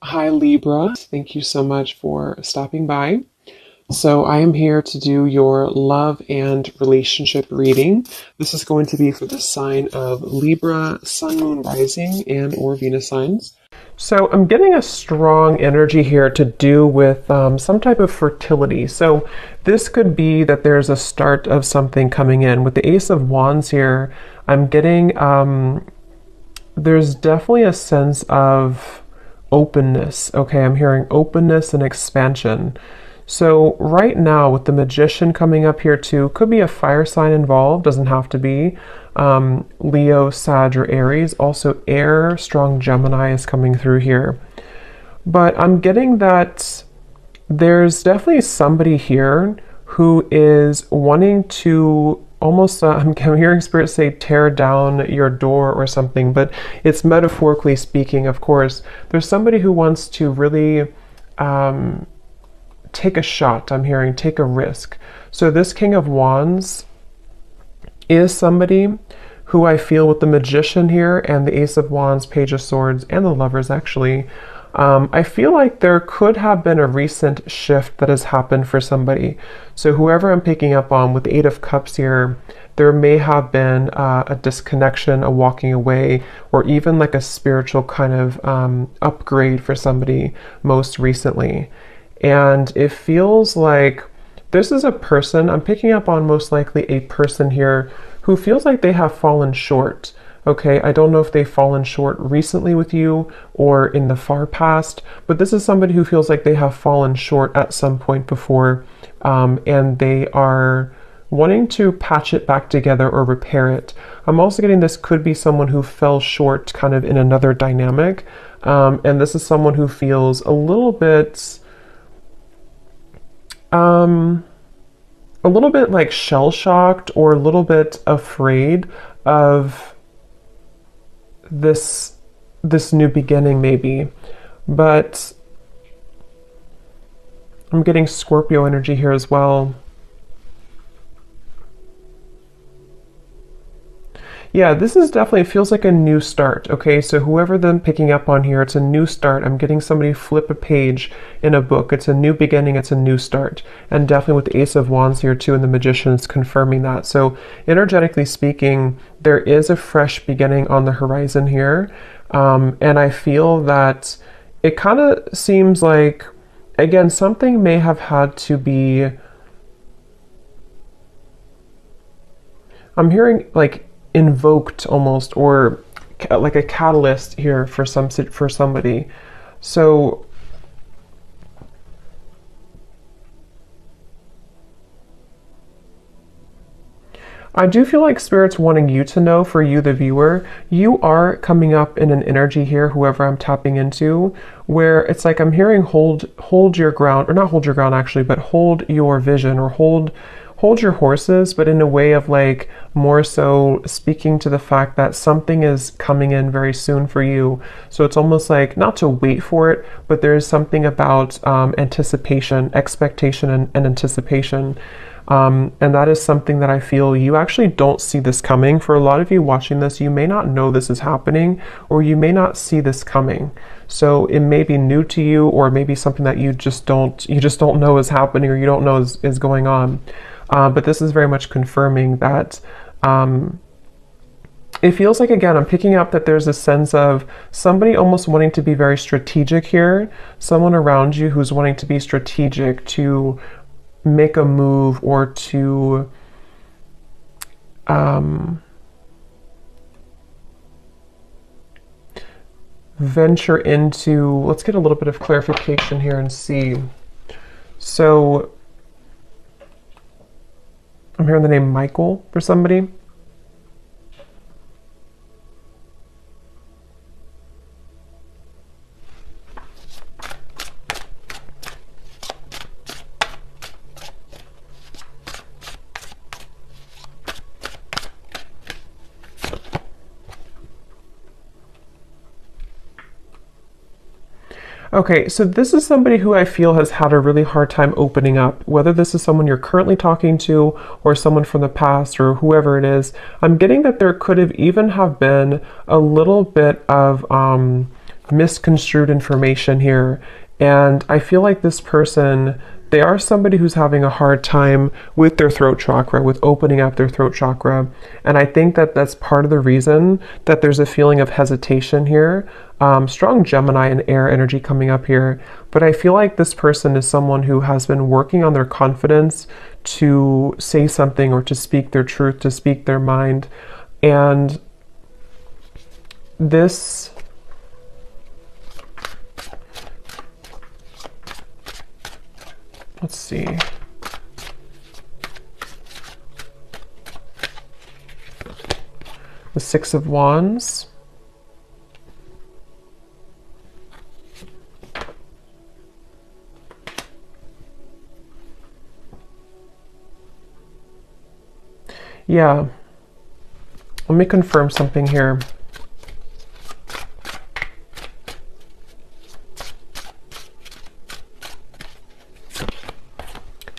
Hi Libra, thank you so much for stopping by. So I am here to do your love and relationship reading. This is going to be for the sign of Libra, Sun, Moon, Rising, and or Venus signs. So I'm getting a strong energy here to do with some type of fertility. So this could be that there's a start of something coming in. With the Ace of Wands here, I'm getting, there's definitely a sense of openness. Okay, I'm hearing openness and expansion. So right now with the Magician coming up here too, could be a fire sign involved, doesn't have to be. Leo, Sag, or Aries. Also air, strong Gemini is coming through here. But I'm getting that there's definitely somebody here who is wanting to almost, I'm hearing Spirit say tear down your door or something, but it's metaphorically speaking, of course. There's somebody who wants to really take a shot, I'm hearing, take a risk. So this King of Wands is somebody who I feel with the Magician here and the Ace of Wands, Page of Swords, and the Lovers actually, I feel like there could have been a recent shift that has happened for somebody. So whoever I'm picking up on with the Eight of Cups here, there may have been a disconnection, a walking away, or even like a spiritual kind of upgrade for somebody most recently. And it feels like this is a person, I'm picking up on most likely a person here who feels like they have fallen short. Okay, I don't know if they've fallen short recently with you or in the far past, but this is somebody who feels like they have fallen short at some point before, and they are wanting to patch it back together or repair it. I'm also getting this could be someone who fell short kind of in another dynamic, and this is someone who feels a little bit like shell-shocked or a little bit afraid of this new beginning maybe. But I'm getting Scorpio energy here as well. Yeah, this is definitely, feels like a new start, okay? So whoever I'm picking up on here, it's a new start. I'm getting somebody flip a page in a book. It's a new beginning, it's a new start. And definitely with the Ace of Wands here too, and the Magician's confirming that. So energetically speaking, there is a fresh beginning on the horizon here. And I feel that it kind of seems like, again, something may have had to be, I'm hearing like invoked almost, or like a catalyst here for somebody. So I do feel like Spirit's wanting you to know, for you the viewer, you are coming up in an energy here, whoever I'm tapping into, where it's like I'm hearing hold your ground, or not hold your ground actually, but hold your vision, or hold your horses, but in a way of like more so speaking to the fact that something is coming in very soon for you. So it's almost like not to wait for it, but there is something about anticipation, expectation, and anticipation. And that is something that I feel you actually don't see this coming. For a lot of you watching this, you may not know this is happening, or you may not see this coming. So it may be new to you, or maybe something that you just don't know is happening, or you don't know is going on. But this is very much confirming that it feels like, again, I'm picking up that there's a sense of somebody almost wanting to be very strategic here, someone around you who's wanting to be strategic, to make a move, or to venture into, let's get a little bit of clarification here and see. So I'm hearing the name Michael for somebody. Okay, so this is somebody who I feel has had a really hard time opening up, whether this is someone you're currently talking to or someone from the past or whoever it is. I'm getting that there could have even have been a little bit of misconstrued information here. And I feel like this person, they are somebody who's having a hard time with their throat chakra, with opening up their throat chakra. And I think that that's part of the reason that there's a feeling of hesitation here. Strong Gemini and air energy coming up here. But I feel like this person is someone who has been working on their confidence to say something or to speak their truth, to speak their mind. And this... Let's see. The Six of Wands. Yeah. Let me confirm something here.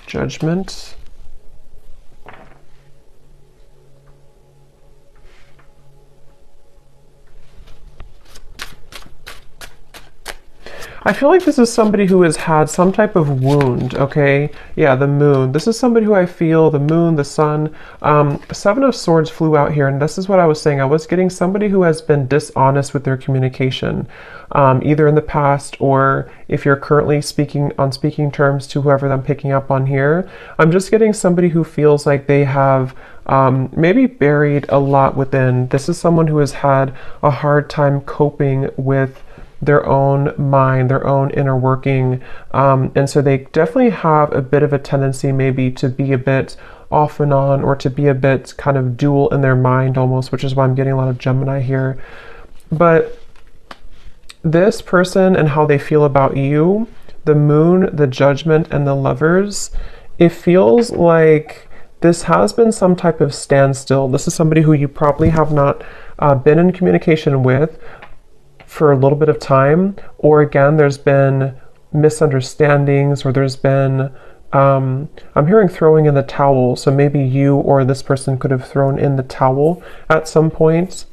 Judgment. I feel like this is somebody who has had some type of wound, okay? Yeah, the moon. This is somebody who I feel, the moon, the sun. Seven of Swords flew out here, and this is what I was saying. I was getting somebody who has been dishonest with their communication, either in the past or if you're currently speaking on speaking terms to whoever I'm picking up on here. I'm just getting somebody who feels like they have maybe buried a lot within. This is someone who has had a hard time coping with their own mind, their own inner working. And so they definitely have a bit of a tendency maybe to be a bit off and on, or to be a bit kind of dual in their mind almost, which is why I'm getting a lot of Gemini here. But this person and how they feel about you, the moon, the judgment, and the lovers, it feels like this has been some type of standstill. This is somebody who you probably have not been in communication with for a little bit of time, or again, there's been misunderstandings, or there's been, I'm hearing throwing in the towel. So maybe you or this person could have thrown in the towel at some point.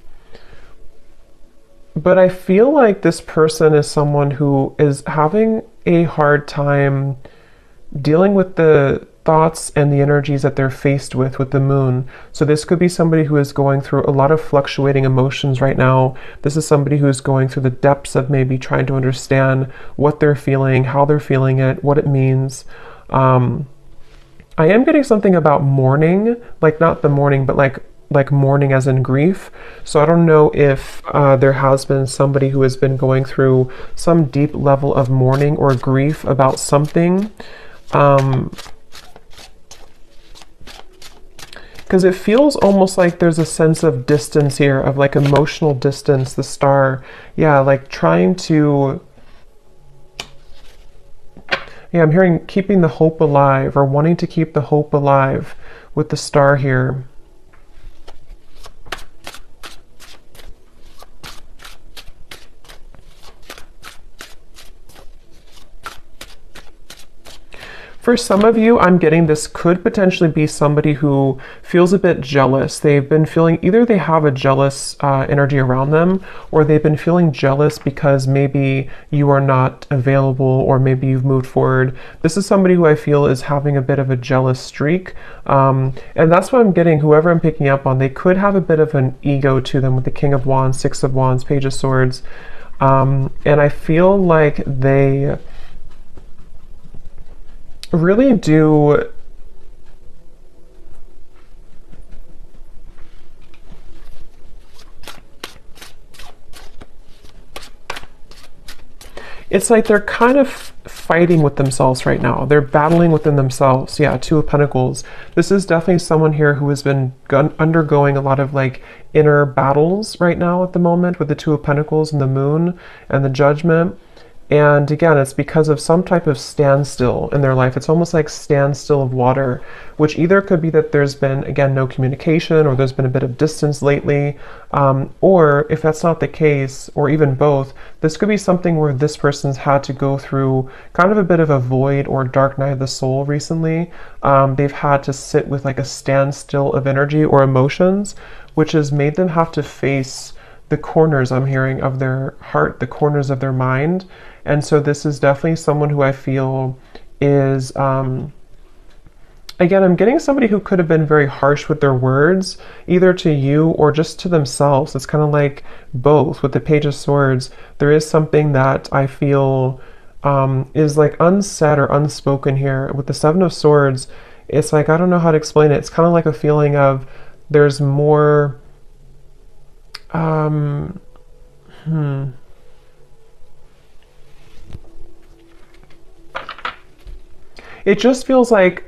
But I feel like this person is someone who is having a hard time dealing with the thoughts and the energies that they're faced with the moon. So this could be somebody who is going through a lot of fluctuating emotions right now. This is somebody who is going through the depths of maybe trying to understand what they're feeling, how they're feeling it, what it means. I am getting something about mourning, like not the mourning, but like mourning as in grief. So I don't know if there has been somebody who has been going through some deep level of mourning or grief about something. Because it feels almost like there's a sense of distance here, of like emotional distance, the star. Yeah, like trying to... Yeah, I'm hearing keeping the hope alive, or wanting to keep the hope alive with the star here. For some of you, I'm getting this could potentially be somebody who feels a bit jealous. They've been feeling, either they have a jealous energy around them, or they've been feeling jealous because maybe you are not available, or maybe you've moved forward. This is somebody who I feel is having a bit of a jealous streak. And that's what I'm getting, whoever I'm picking up on, they could have a bit of an ego to them with the King of Wands, Six of Wands, Page of Swords. And I feel like they really do it's like they're kind of fighting with themselves right now. They're battling within themselves. Yeah, Two of Pentacles. This is definitely someone here who has been undergoing a lot of like inner battles right now at the moment with the Two of Pentacles and the Moon and the Judgment. And again, it's because of some type of standstill in their life. It's almost like standstill of water, which either could be that there's been, again, no communication, or there's been a bit of distance lately. Or if that's not the case, or even both, this could be something where this person's had to go through kind of a bit of a void or dark night of the soul recently. They've had to sit with like a standstill of energy or emotions, which has made them have to face the corners I'm hearing of their heart, the corners of their mind. And so this is definitely someone who I feel is, again, I'm getting somebody who could have been very harsh with their words, either to you or just to themselves. It's kind of like both. With the Page of Swords, there is something that I feel is like unsaid or unspoken here. With the Seven of Swords, it's like, I don't know how to explain it. It's kind of like a feeling of there's more, it just feels like,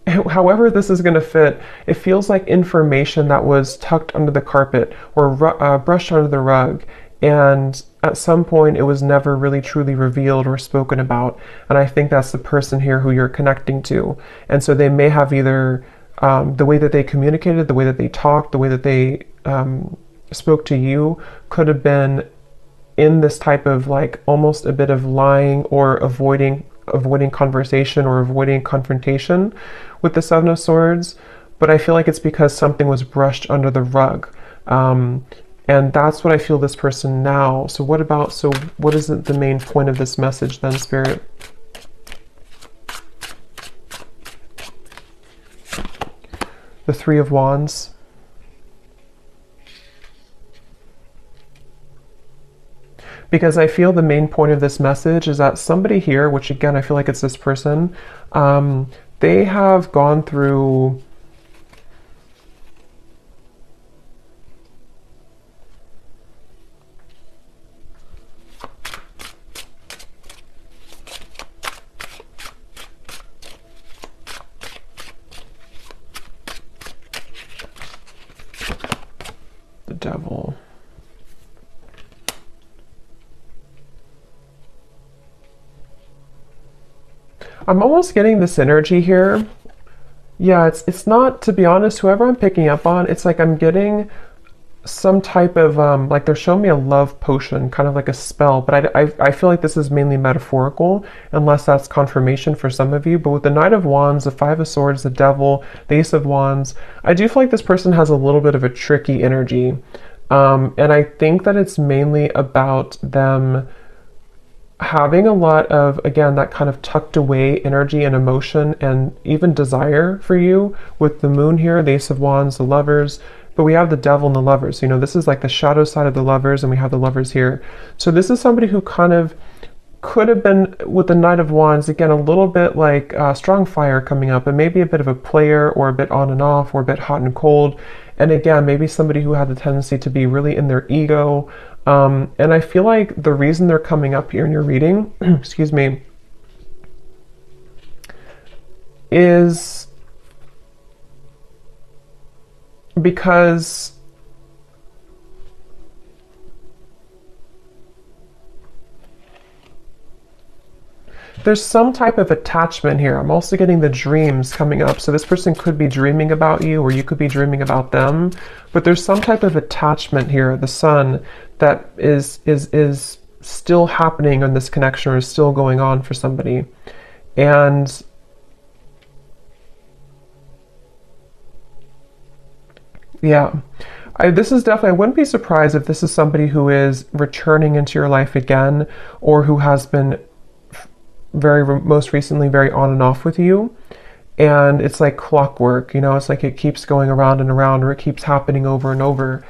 however this is going to fit, it feels like information that was tucked under the carpet or brushed under the rug, and at some point it was never really truly revealed or spoken about. And I think that's the person here who you're connecting to. And so they may have either the way that they communicated, the way that they talked, the way that they spoke to you could have been in this type of like almost a bit of lying or avoiding conversation or avoiding confrontation with the Seven of Swords. But I feel like it's because something was brushed under the rug. And that's what I feel this person now. So what is the main point of this message then, Spirit? The Three of Wands. Because I feel the main point of this message is that somebody here, which again, I feel like it's this person, they have gone through the Devil. I'm almost getting this energy here. Yeah, it's not, to be honest, whoever I'm picking up on, it's like I'm getting some type of, like they're showing me a love potion, kind of like a spell, but I feel like this is mainly metaphorical, unless that's confirmation for some of you. But with the Knight of Wands, the Five of Swords, the Devil, the Ace of Wands, I do feel like this person has a little bit of a tricky energy. And I think that it's mainly about them having a lot of, again, that kind of tucked away energy and emotion and even desire for you with the Moon here, the Ace of Wands, the Lovers, but we have the Devil and the Lovers. You know, this is like the shadow side of the Lovers, and we have the Lovers here. So this is somebody who kind of could have been, with the Knight of Wands, again, a little bit like strong fire coming up, and maybe a bit of a player, or a bit on and off, or a bit hot and cold. And again, maybe somebody who had the tendency to be really in their ego. And I feel like the reason they're coming up here in your reading, excuse me, is because there's some type of attachment here. I'm also getting the dreams coming up. So this person could be dreaming about you, or you could be dreaming about them. But there's some type of attachment here, the Sun, that is still happening in this connection, or is still going on for somebody. And yeah, this is definitely, I wouldn't be surprised if this is somebody who is returning into your life again, or who has been most recently very on and off with you. And it's like clockwork, you know, it's like it keeps going around and around, or it keeps happening over and over.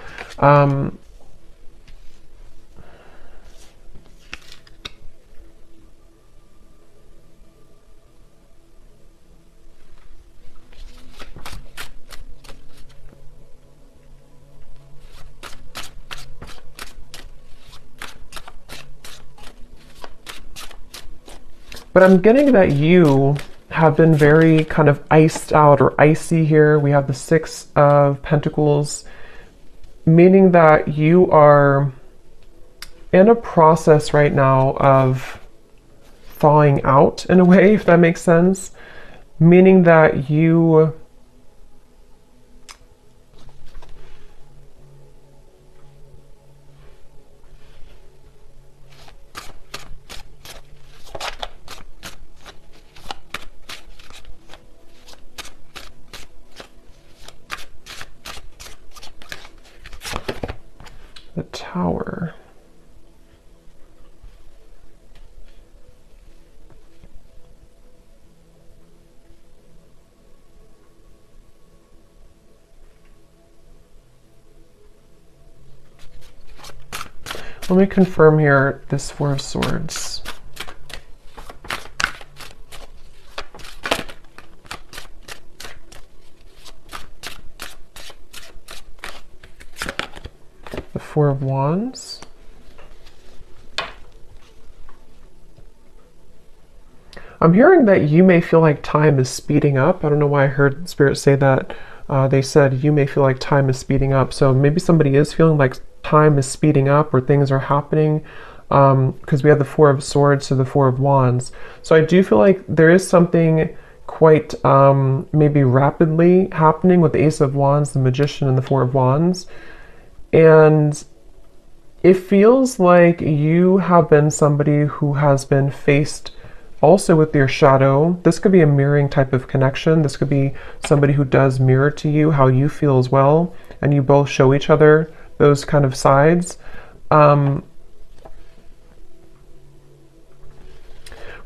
But I'm getting that you have been very kind of iced out or icy here. We have the Six of Pentacles, meaning that you are in a process right now of thawing out, in a way, if that makes sense. Meaning that you Tower. Let me confirm here this Four of Swords. The Four of Wands. I'm hearing that you may feel like time is speeding up. I don't know why I heard Spirit say that. They said you may feel like time is speeding up. So maybe somebody is feeling like time is speeding up or things are happening, because we have the Four of Swords to the Four of Wands. So I do feel like there is something quite maybe rapidly happening with the Ace of Wands, the Magician, and the Four of Wands. And it feels like you have been somebody who has been faced also with your shadow. This could be a mirroring type of connection. This could be somebody who does mirror to you how you feel as well, and you both show each other those kind of sides.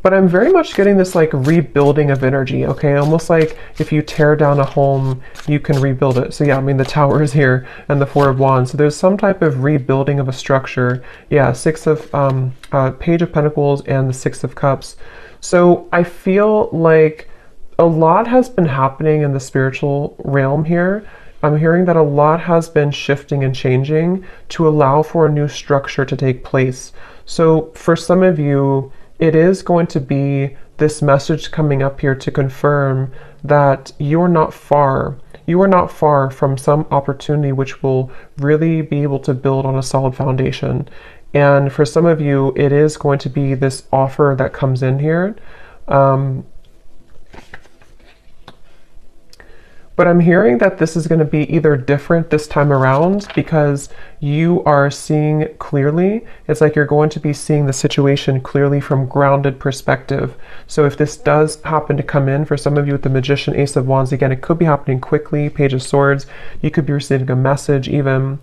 But I'm very much getting this like rebuilding of energy, okay? Almost like if you tear down a home, you can rebuild it. So yeah, I mean, the Tower is here and the Four of Wands. So there's some type of rebuilding of a structure. Yeah, Page of Pentacles and the Six of Cups. So I feel like a lot has been happening in the spiritual realm here. I'm hearing that a lot has been shifting and changing to allow for a new structure to take place. So for some of you, it is going to be this message coming up here to confirm that you're not far. You are not far from some opportunity which will really be able to build on a solid foundation. And for some of you, it is going to be this offer that comes in here. But I'm hearing that this is going to be either different this time around because you are seeing clearly. It's like you're going to be seeing the situation clearly from grounded perspective. So if this does happen to come in for some of you with the Magician, Ace of Wands, again, it could be happening quickly, Page of Swords. You could be receiving a message even.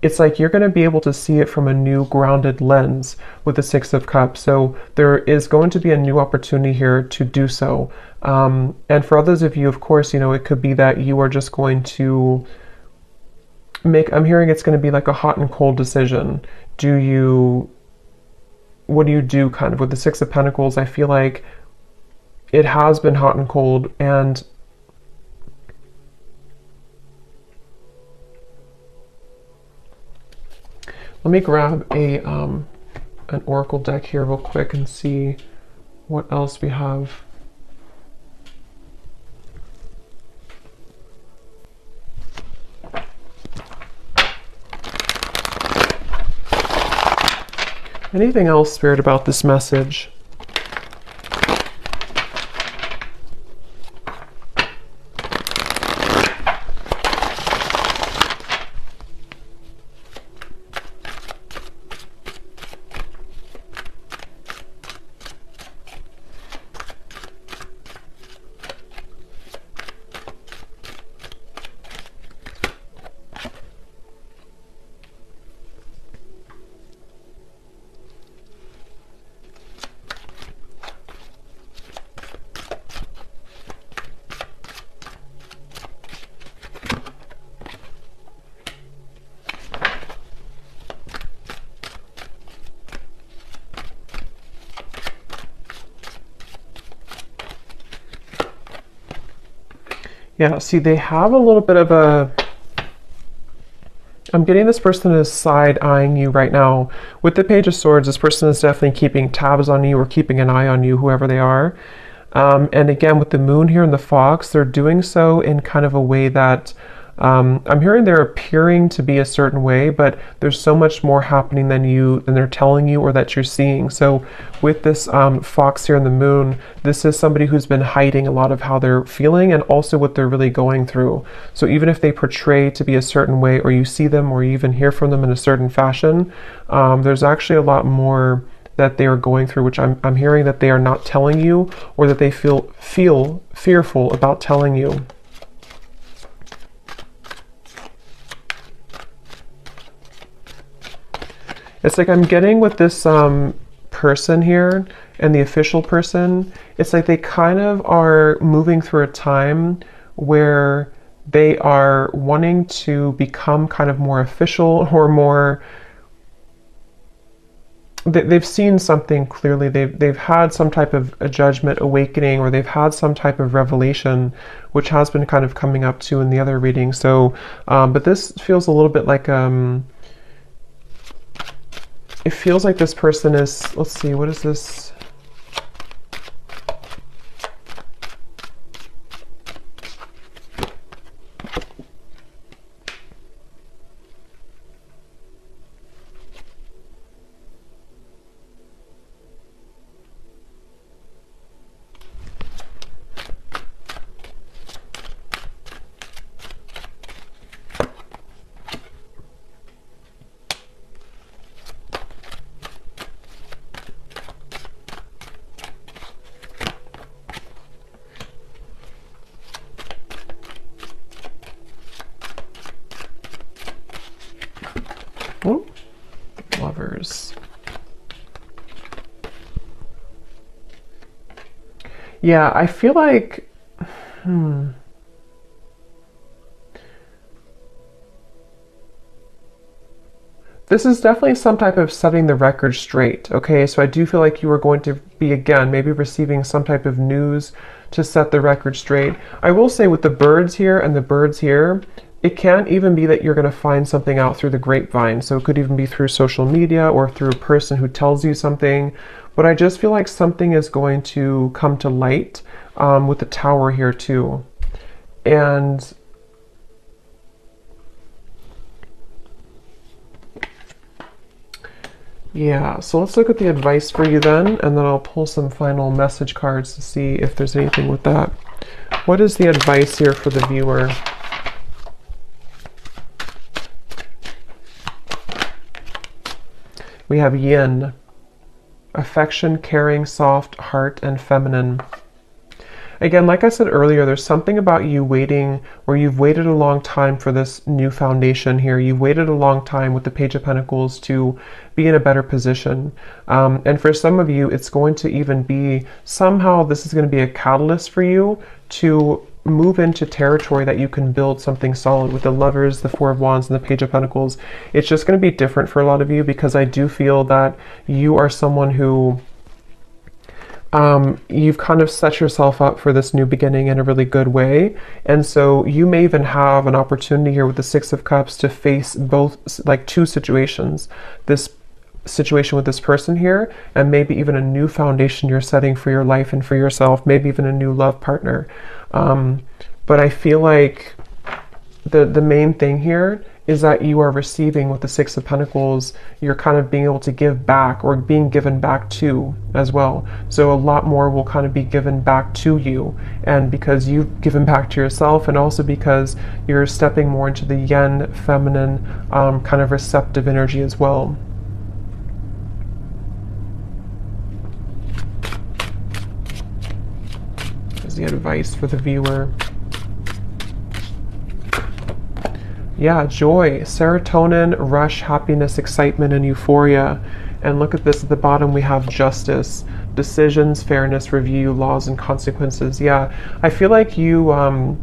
It's like you're going to be able to see it from a new grounded lens with the Six of Cups. So there is going to be a new opportunity here to do so. And for others of you, of course, you know, it could be that you are just going to I'm hearing it's going to be like a hot and cold decision. What do you do kind of with the Six of Pentacles? I feel like it has been hot and cold, and let me grab an oracle deck here real quick and see what else we have. Anything else, Spirit, about this message? Yeah, see, they have a little bit of I'm getting this person is side-eyeing you right now. With the Page of Swords, this person is definitely keeping tabs on you or keeping an eye on you, whoever they are. And again, with the Moon here and the Fox, they're doing so in kind of a way that I'm hearing they're appearing to be a certain way, but there's so much more happening than they're telling you or that you're seeing. So with this Fox here and the Moon, this is somebody who's been hiding a lot of how they're feeling and also what they're really going through. So even if they portray to be a certain way, or you see them or you even hear from them in a certain fashion, there's actually a lot more that they are going through, which I'm hearing that they are not telling you, or that they feel fearful about telling you. It's like I'm getting with this person here and the official person, it's like they kind of are moving through a time where they are wanting to become kind of more official or more, they've seen something clearly. They've had some type of a judgment awakening, or they've had some type of revelation, which has been kind of coming up too in the other reading. So, but this feels a little bit like, it feels like this person is, let's see, what is this? Oh, Lovers. Yeah, I feel like, this is definitely some type of setting the record straight, okay? So I do feel like you are going to be, again, maybe receiving some type of news to set the record straight. I will say with the birds here and the birds here, it can even be that you're going to find something out through the grapevine. So it could even be through social media or through a person who tells you something. But I just feel like something is going to come to light with the tower here too. And yeah, so let's look at the advice for you then, and then I'll pull some final message cards to see if there's anything with that. What is the advice here for the viewer? We have yin, affection, caring, soft, heart, and feminine. Again, like I said earlier, there's something about you waiting, or you've waited a long time for this new foundation here. You've waited a long time with the Page of Pentacles to be in a better position. And for some of you, it's going to even be, somehow this is going to be a catalyst for you to move into territory that you can build something solid with the Lovers, the Four of Wands, and the Page of Pentacles. It's just going to be different for a lot of you, because I do feel that you are someone who you've kind of set yourself up for this new beginning in a really good way. And so you may even have an opportunity here with the Six of Cups to face both, like two situations. This situation with this person here, and maybe even a new foundation you're setting for your life and for yourself, maybe even a new love partner. But I feel like the main thing here is that you are receiving with the Six of Pentacles. You're kind of being able to give back, or being given back to as well. So a lot more will kind of be given back to you, and because you've given back to yourself, and also because you're stepping more into the yin, feminine, kind of receptive energy as well. Here's the advice for the viewer. Yeah, joy, serotonin, rush, happiness, excitement, and euphoria. And look at this at the bottom, we have justice, decisions, fairness, review, laws, and consequences. Yeah, I feel like you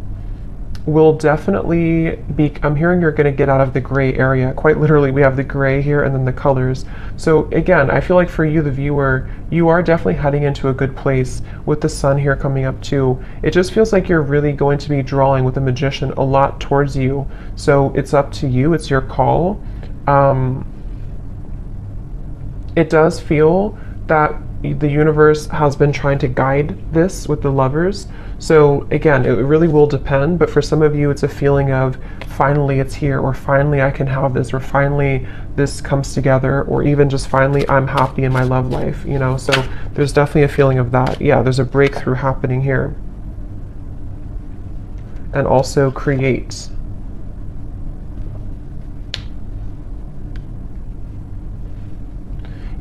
will definitely be, I'm hearing you're going to get out of the gray area. Quite literally, we have the gray here and then the colors. So again, I feel like for you, the viewer, you are definitely heading into a good place with the sun here coming up too. It just feels like you're really going to be drawing with the Magician a lot towards you. So it's up to you. It's your call. It does feel that the universe has been trying to guide this with the Lovers. So again, it really will depend, but for some of you, it's a feeling of finally it's here, or finally I can have this, or finally this comes together, or even just finally I'm happy in my love life, you know? So there's definitely a feeling of that. Yeah, there's a breakthrough happening here. And also create.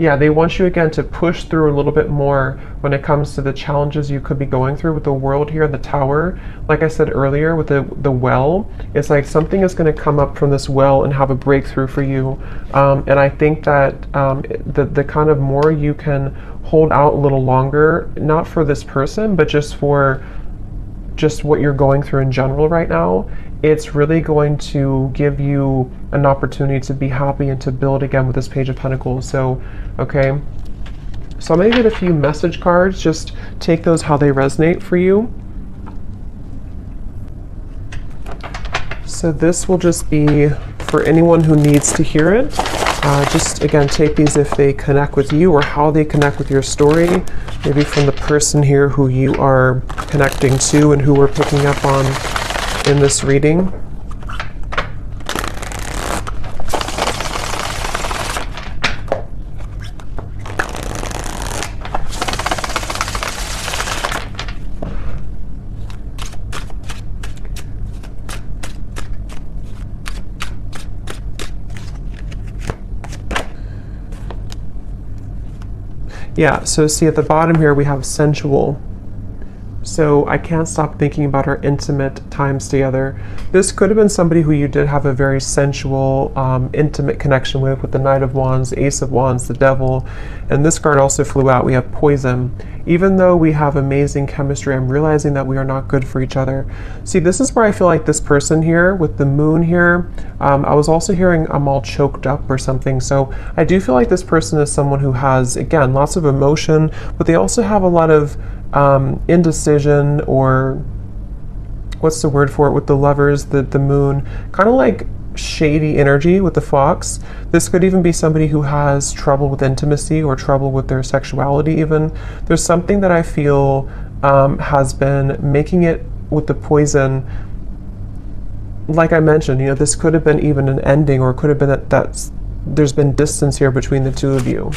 Yeah, they want you again to push through a little bit more when it comes to the challenges you could be going through with the world here, the tower. Like I said earlier with the well, it's like something is going to come up from this well and have a breakthrough for you. And I think that the kind of more you can hold out a little longer, not for this person, but just for just what you're going through in general right now, it's really going to give you an opportunity to be happy and to build again with this Page of Pentacles. So, okay. So I'm going to get a few message cards. Just take those how they resonate for you. So this will just be for anyone who needs to hear it. Just again, take these if they connect with you or how they connect with your story. Maybe from the person here who you are connecting to and who we're picking up on in this reading. Yeah, so see at the bottom here we have sensual. So I can't stop thinking about our intimate times together. This could have been somebody who you did have a very sensual, intimate connection with the Knight of Wands, the Ace of Wands, the Devil. And this card also flew out. We have poison. Even though we have amazing chemistry, I'm realizing that we are not good for each other. See, this is where I feel like this person here with the moon here, I was also hearing I'm all choked up or something. So I do feel like this person is someone who has, again, lots of emotion, but they also have a lot of indecision, or what's the word for it with the Lovers, the moon, kind of like shady energy with the Fox. This could even be somebody who has trouble with intimacy or trouble with their sexuality even. There's something that I feel has been making it with the poison. Like I mentioned, you know, this could have been even an ending, or it could have been that there's been distance here between the two of you.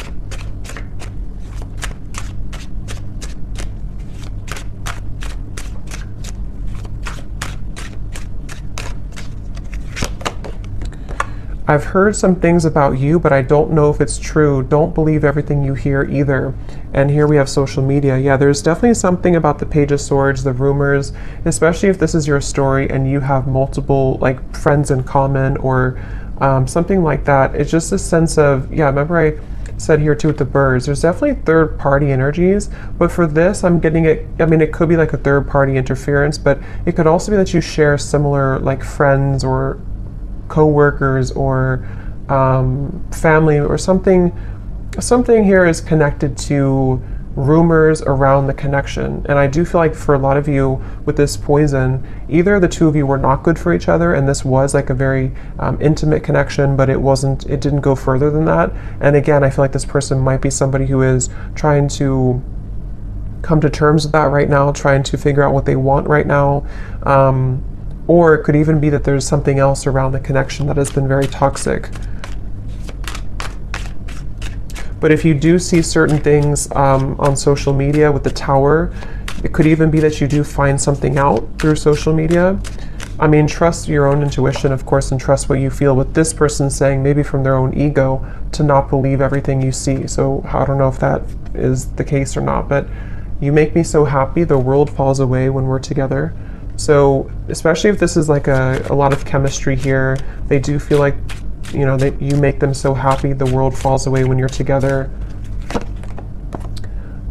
I've heard some things about you, but I don't know if it's true. Don't believe everything you hear either. And here we have social media. Yeah, there's definitely something about the Page of Swords, the rumors, especially if this is your story and you have multiple like friends in common or something like that. It's just a sense of, yeah, remember I said here too with the birds, there's definitely third party energies, but for this I'm getting it, I mean, it could be like a third party interference, but it could also be that you share similar like friends or co-workers or family or something here is connected to rumors around the connection. And I do feel like for a lot of you with this poison, either the two of you were not good for each other and this was like a very intimate connection, but it didn't go further than that. And again, I feel like this person might be somebody who is trying to come to terms with that right now, trying to figure out what they want right now. Or it could even be that there's something else around the connection that has been very toxic. But if you do see certain things on social media with the Tower, it could even be that you do find something out through social media. I mean, trust your own intuition, of course, and trust what you feel. With this person saying, maybe from their own ego, to not believe everything you see. So I don't know if that is the case or not, but you make me so happy, the world falls away when we're together. So especially if this is like a lot of chemistry here, they do feel like, you know, that you make them so happy, the world falls away when you're together.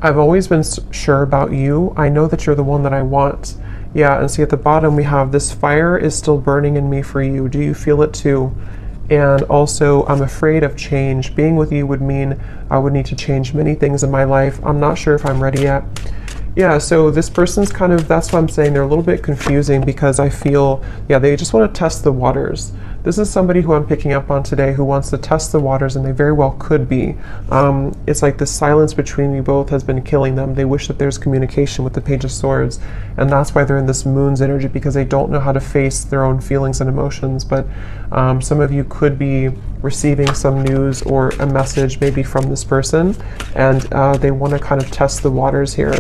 I've always been sure about you. I know that you're the one that I want. Yeah, and see at the bottom we have this fire is still burning in me for you. Do you feel it too? And also, I'm afraid of change. Being with you would mean I would need to change many things in my life. I'm not sure if I'm ready yet. Yeah, so this person's kind of, that's why I'm saying they're a little bit confusing, because I feel, yeah, they just want to test the waters. This is somebody who I'm picking up on today who wants to test the waters, and they very well could be. It's like the silence between you both has been killing them. They wish that there's communication with the Page of Swords, and that's why they're in this Moon's energy, because they don't know how to face their own feelings and emotions. But some of you could be receiving some news or a message maybe from this person, and they want to kind of test the waters here.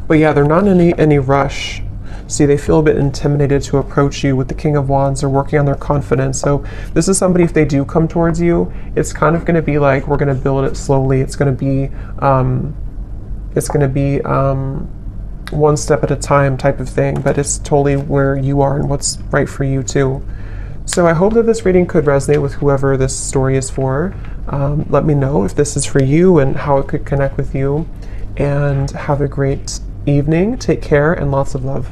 But yeah, they're not in any rush. See, they feel a bit intimidated to approach you with the King of Wands. They're working on their confidence. So this is somebody, if they do come towards you, it's kind of going to be like, we're going to build it slowly. It's going to be, one step at a time type of thing, but it's totally where you are and what's right for you too. So I hope that this reading could resonate with whoever this story is for. Let me know if this is for you and how it could connect with you. And have a great evening. Take care and lots of love.